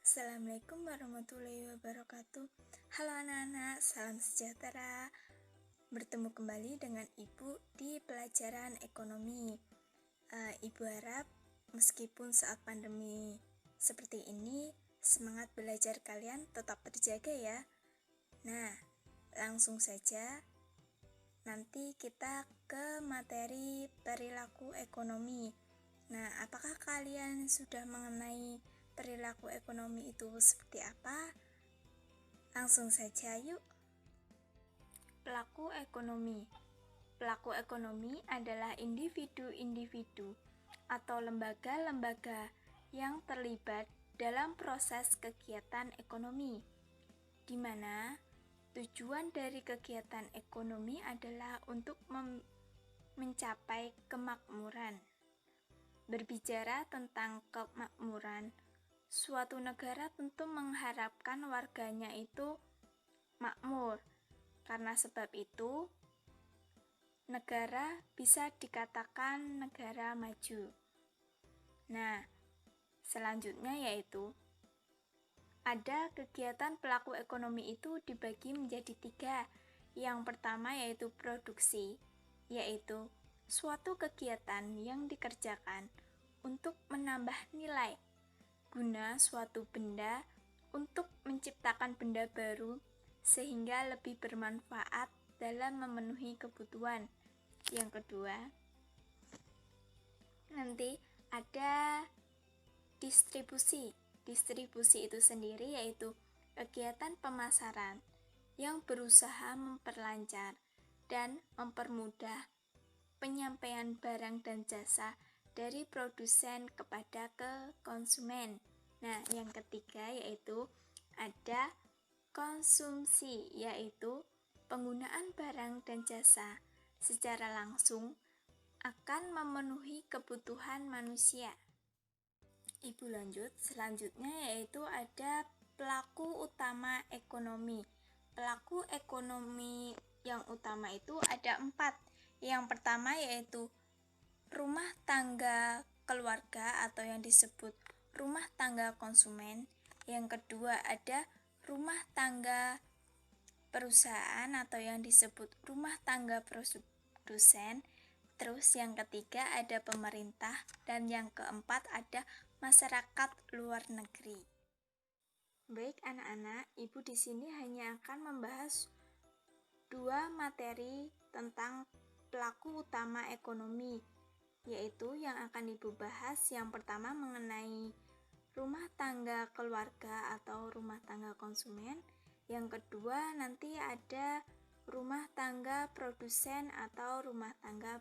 Assalamualaikum warahmatullahi wabarakatuh. Halo anak-anak, salam sejahtera. Bertemu kembali dengan Ibu di pelajaran ekonomi. Ibu harap meskipun saat pandemi seperti ini, semangat belajar kalian tetap terjaga ya. Nah, langsung saja nanti kita ke materi perilaku ekonomi. Nah, apakah kalian sudah mengenai perilaku ekonomi itu seperti apa? Langsung saja yuk. Pelaku ekonomi. Pelaku ekonomi adalah individu-individu atau lembaga-lembaga yang terlibat dalam proses kegiatan ekonomi, di mana tujuan dari kegiatan ekonomi adalah untuk mencapai kemakmuran. Berbicara tentang kemakmuran, suatu negara tentu mengharapkan warganya itu makmur. Karena sebab itu, negara bisa dikatakan negara maju. Nah, selanjutnya yaitu ada kegiatan pelaku ekonomi itu dibagi menjadi 3. Yang pertama yaitu produksi, yaitu suatu kegiatan yang dikerjakan untuk menambah nilai guna suatu benda untuk menciptakan benda baru sehingga lebih bermanfaat dalam memenuhi kebutuhan. Yang kedua, nanti ada distribusi. Distribusi itu sendiri yaitu kegiatan pemasaran yang berusaha memperlancar dan mempermudah penyampaian barang dan jasa dari produsen kepada ke konsumen. Nah, yang ketiga yaitu ada konsumsi, yaitu penggunaan barang dan jasa secara langsung akan memenuhi kebutuhan manusia. Ibu lanjut, selanjutnya yaitu ada pelaku utama ekonomi. Pelaku ekonomi yang utama itu ada 4. Yang pertama yaitu rumah tangga keluarga atau yang disebut rumah tangga konsumen. Yang kedua ada rumah tangga perusahaan atau yang disebut rumah tangga produsen. Terus yang ketiga ada pemerintah dan yang keempat ada masyarakat luar negeri. Baik anak-anak, Ibu di sini hanya akan membahas 2 materi tentang pelaku utama ekonomi, yaitu yang akan Ibu bahas yang pertama mengenai rumah tangga keluarga atau rumah tangga konsumen. Yang kedua nanti ada rumah tangga produsen atau rumah tangga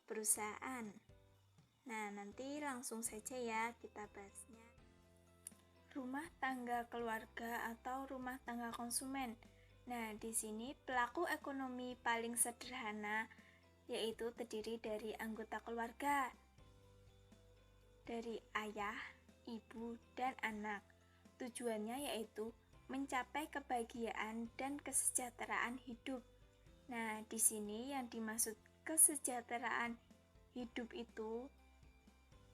perusahaan. Nah, nanti langsung saja ya kita bahasnya. Rumah tangga keluarga atau rumah tangga konsumen. Nah, di sini pelaku ekonomi paling sederhana yaitu terdiri dari anggota keluarga, dari ayah, ibu, dan anak. Tujuannya yaitu mencapai kebahagiaan dan kesejahteraan hidup. Nah, di sini yang dimaksud kesejahteraan hidup itu,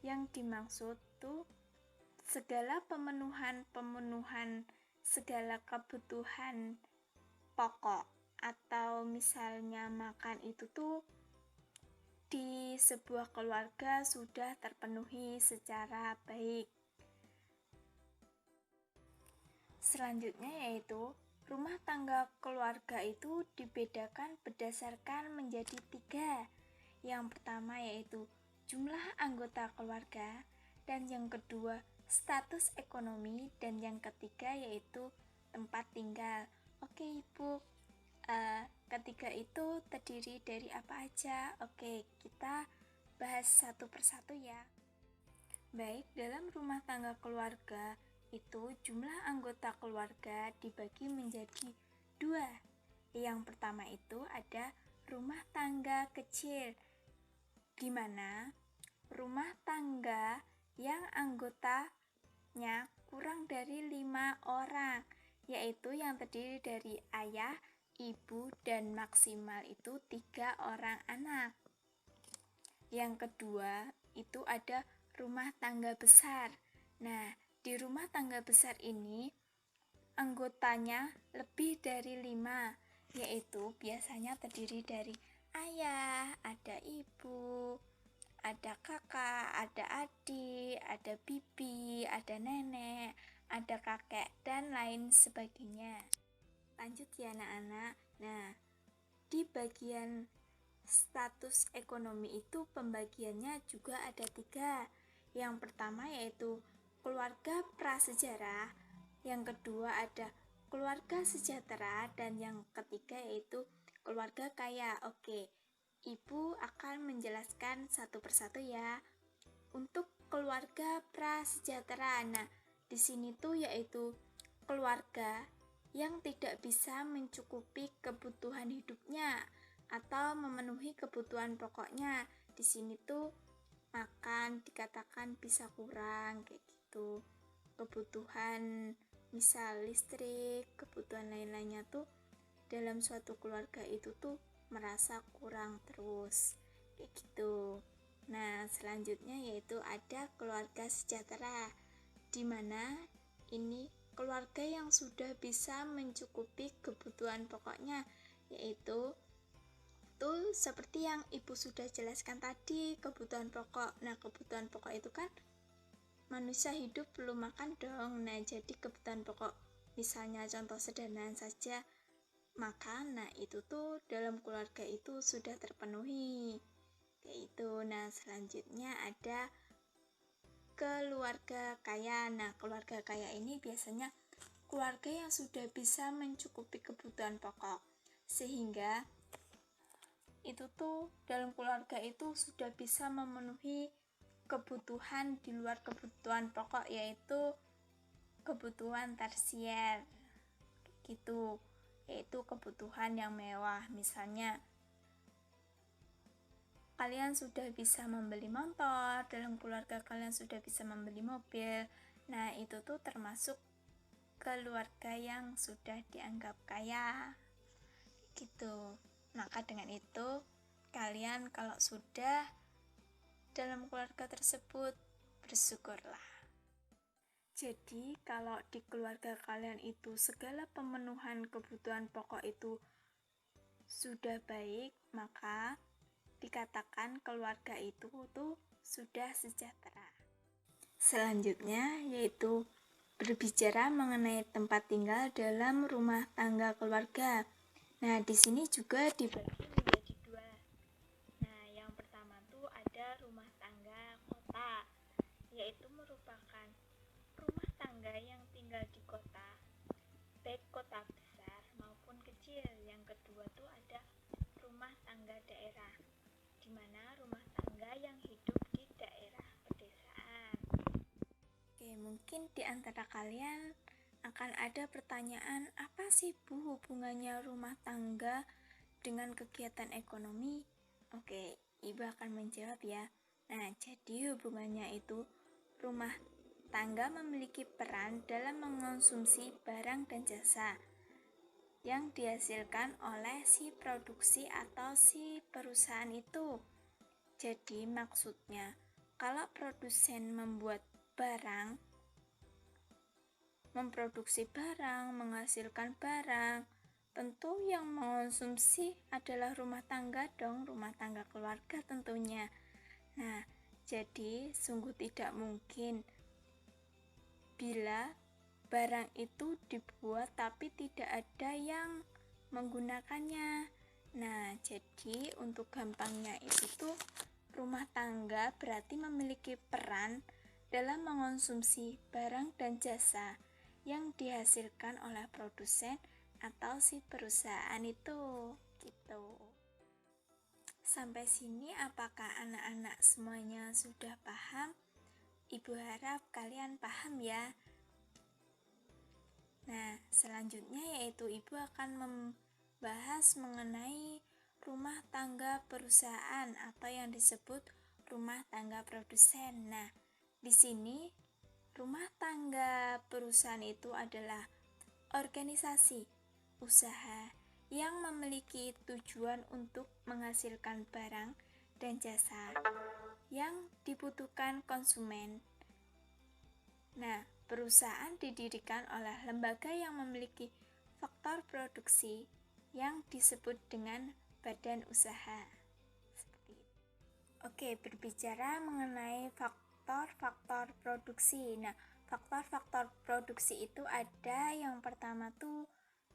yang dimaksud tuh segala pemenuhan segala kebutuhan pokok atau misalnya makan itu tuh di sebuah keluarga sudah terpenuhi secara baik. Selanjutnya yaitu rumah tangga keluarga itu dibedakan berdasarkan menjadi 3. Yang pertama yaitu jumlah anggota keluarga, dan yang kedua status ekonomi, dan yang ketiga yaitu tempat tinggal. Oke Ibu, ketiga itu terdiri dari apa aja? Oke, kita bahas satu persatu ya. Baik, dalam rumah tangga keluarga itu jumlah anggota keluarga dibagi menjadi 2. Yang pertama itu ada rumah tangga kecil, di mana rumah tangga yang anggotanya kurang dari 5 orang, yaitu yang terdiri dari ayah, ibu, dan maksimal itu 3 orang anak. Yang kedua itu ada rumah tangga besar. Nah, di Di rumah tangga besar ini, anggotanya lebih dari 5, yaitu biasanya terdiri dari ayah, ada ibu, ada kakak, ada adik, ada bibi, ada nenek, ada kakek, dan lain sebagainya. Lanjut ya anak-anak. Nah, di bagian status ekonomi itu pembagiannya juga ada 3. Yang pertama yaitu keluarga prasejarah, yang kedua ada keluarga sejahtera, dan yang ketiga yaitu keluarga kaya. Oke, Ibu akan menjelaskan satu persatu ya. Untuk keluarga prasejahtera, nah di sini tuh yaitu keluarga yang tidak bisa mencukupi kebutuhan hidupnya atau memenuhi kebutuhan pokoknya. Di sini tuh makan dikatakan bisa kurang kayak gitu. Kebutuhan misal listrik, kebutuhan lain-lainnya tuh dalam suatu keluarga itu tuh merasa kurang terus kayak gitu. Nah, selanjutnya yaitu ada keluarga sejahtera, di mana ini keluarga yang sudah bisa mencukupi kebutuhan pokoknya, yaitu tuh seperti yang Ibu sudah jelaskan tadi, kebutuhan pokok. Nah, kebutuhan pokok itu kan manusia hidup perlu makan dong. Nah, jadi kebutuhan pokok misalnya contoh sederhana saja makan. Nah, itu tuh dalam keluarga itu sudah terpenuhi. Kayak itu. Nah, selanjutnya ada keluarga kaya. Nah, keluarga kaya ini biasanya keluarga yang sudah bisa mencukupi kebutuhan pokok, sehingga itu tuh dalam keluarga itu sudah bisa memenuhi kebutuhan di luar kebutuhan pokok, yaitu kebutuhan tersier gitu, yaitu kebutuhan yang mewah. Misalnya kalian sudah bisa membeli motor, dalam keluarga kalian sudah bisa membeli mobil. Nah, itu tuh termasuk keluarga yang sudah dianggap kaya gitu. Maka dengan itu kalian kalau sudah dalam keluarga tersebut bersyukurlah. Jadi kalau di keluarga kalian itu segala pemenuhan kebutuhan pokok itu sudah baik, maka dikatakan keluarga itu tuh sudah sejahtera. Selanjutnya yaitu berbicara mengenai tempat tinggal dalam rumah tangga keluarga. Nah, di sini juga dibagi menjadi 2. Nah, yang pertama tuh ada rumah tangga kota, yaitu merupakan rumah tangga yang tinggal di kota, baik kota besar maupun kecil. Yang kedua tuh ada rumah tangga daerah, di mana rumah tangga yang hidup di daerah pedesaan. Oke, mungkin di antara kalian akan ada pertanyaan, apa sih Bu hubungannya rumah tangga dengan kegiatan ekonomi? Oke, Ibu akan menjawab ya. Nah, jadi hubungannya itu rumah tangga memiliki peran dalam mengonsumsi barang dan jasa yang dihasilkan oleh si produksi atau si perusahaan itu. Jadi maksudnya, kalau produsen membuat barang, memproduksi barang, menghasilkan barang, tentu yang mengonsumsi adalah rumah tangga dong, rumah tangga keluarga tentunya. Nah, jadi sungguh tidak mungkin bila barang itu dibuat tapi tidak ada yang menggunakannya. Nah, jadi untuk gampangnya itu tuh rumah tangga berarti memiliki peran dalam mengonsumsi barang dan jasa yang dihasilkan oleh produsen atau si perusahaan itu gitu. Sampai sini apakah anak-anak semuanya sudah paham? Ibu harap kalian paham ya. Nah, selanjutnya yaitu Ibu akan membahas mengenai rumah tangga perusahaan atau yang disebut rumah tangga produsen. Nah, di sini rumah tangga perusahaan itu adalah organisasi usaha yang memiliki tujuan untuk menghasilkan barang dan jasa yang dibutuhkan konsumen. Nah, perusahaan didirikan oleh lembaga yang memiliki faktor produksi yang disebut dengan badan usaha. Seperti itu. Oke, berbicara mengenai faktor-faktor produksi. Nah, faktor-faktor produksi itu ada, yang pertama tuh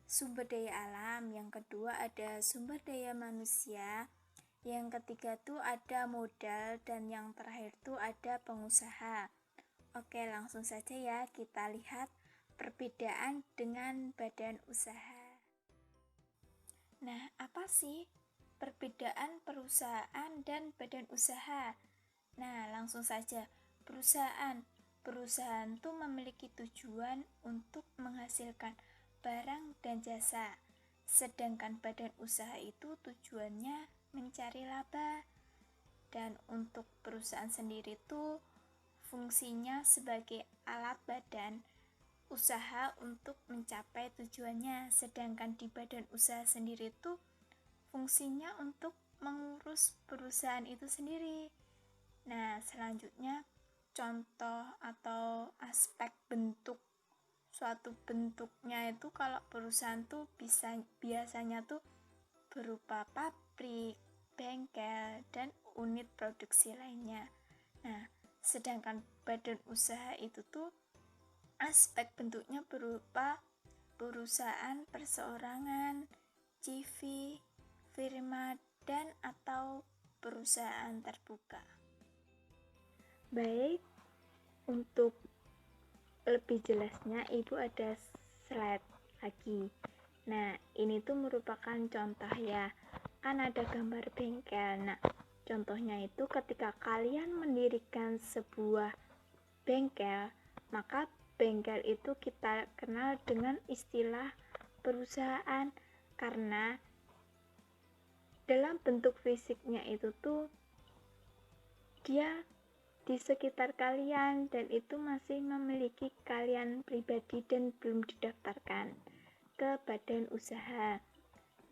sumber daya alam, yang kedua ada sumber daya manusia, yang ketiga tuh ada modal, dan yang terakhir tuh ada pengusaha. Oke, langsung saja ya kita lihat perbedaan dengan badan usaha. Nah, apa sih perbedaan perusahaan dan badan usaha? Nah, langsung saja. Perusahaan tuh memiliki tujuan untuk menghasilkan barang dan jasa, sedangkan badan usaha itu tujuannya mencari laba. Dan untuk perusahaan sendiri tuh fungsinya sebagai alat badan usaha untuk mencapai tujuannya, sedangkan di badan usaha sendiri tuh fungsinya untuk mengurus perusahaan itu sendiri. Nah, selanjutnya contoh atau aspek bentuk suatu bentuknya itu, kalau perusahaan tuh biasanya tuh berupa pabrik, bengkel, dan unit produksi lainnya. Nah, sedangkan badan usaha itu tuh aspek bentuknya berupa perusahaan perseorangan, CV, firma, dan atau perusahaan terbuka. Baik, untuk lebih jelasnya Ibu ada slide lagi. Nah, ini tuh merupakan contoh ya. Kan ada gambar bengkel. Nah, contohnya itu ketika kalian mendirikan sebuah bengkel, maka bengkel itu kita kenal dengan istilah perusahaan, karena dalam bentuk fisiknya itu tuh dia di sekitar kalian, dan itu masih memiliki kalian pribadi dan belum didaftarkan ke badan usaha.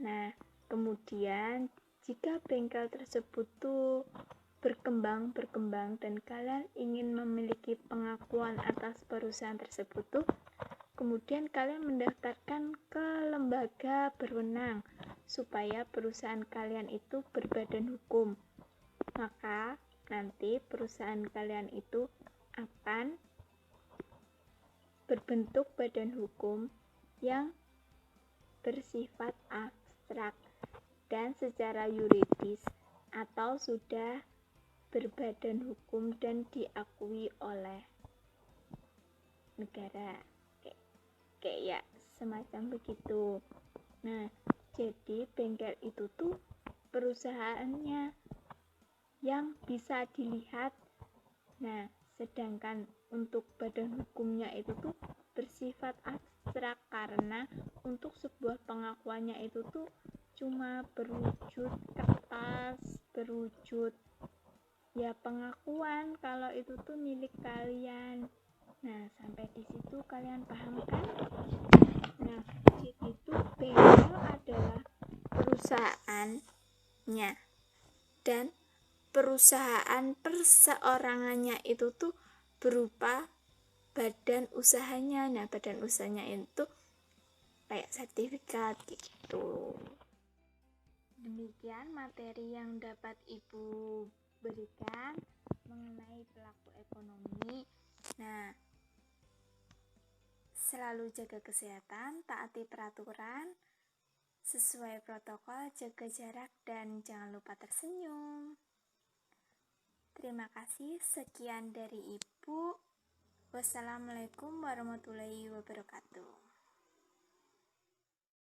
Nah, kemudian jika bengkel tersebut tuh berkembang dan kalian ingin memiliki pengakuan atas perusahaan tersebut tuh, kemudian kalian mendaftarkan ke lembaga berwenang supaya perusahaan kalian itu berbadan hukum. Maka nanti perusahaan kalian itu akan berbentuk badan hukum yang bersifat abstrak dan secara yuridis atau sudah berbadan hukum dan diakui oleh negara, kayak ya semacam begitu. Nah, jadi bengkel itu tuh perusahaannya yang bisa dilihat. Nah, sedangkan untuk badan hukumnya itu tuh bersifat abstrak, karena untuk sebuah pengakuannya itu tuh cuma berwujud kertas, berwujud ya pengakuan kalau itu tuh milik kalian. Nah, sampai di situ kalian paham kan? Nah, jadi tuh bengkel adalah perusahaannya, dan perusahaan perseorangannya itu tuh berupa badan usahanya. Nah, badan usahanya itu kayak sertifikat gitu. Demikian materi yang dapat Ibu berikan mengenai pelaku ekonomi. Nah, selalu jaga kesehatan, taati peraturan, sesuai protokol, jaga jarak, dan jangan lupa tersenyum. Terima kasih, sekian dari Ibu. Wassalamualaikum warahmatullahi wabarakatuh.